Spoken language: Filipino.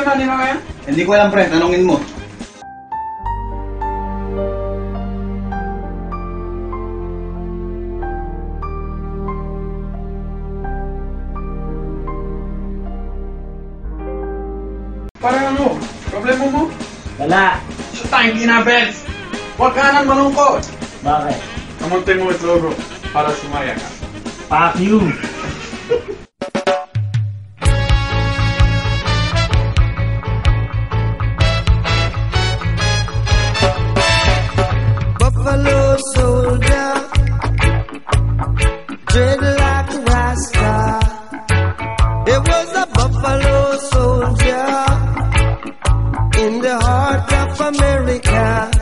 na nila kaya? Hindi ko alam, pre. Tanungin mo. Parang ano? Problema mo? Wala. Sa tangki na, Benz! Huwag ka nang malungkot! Bakit? Kamutin mo ito, bro. Para sumaya ka. Fuck you. Buffalo soldier, dreadlock rasta. There was a buffalo soldier in the heart of America.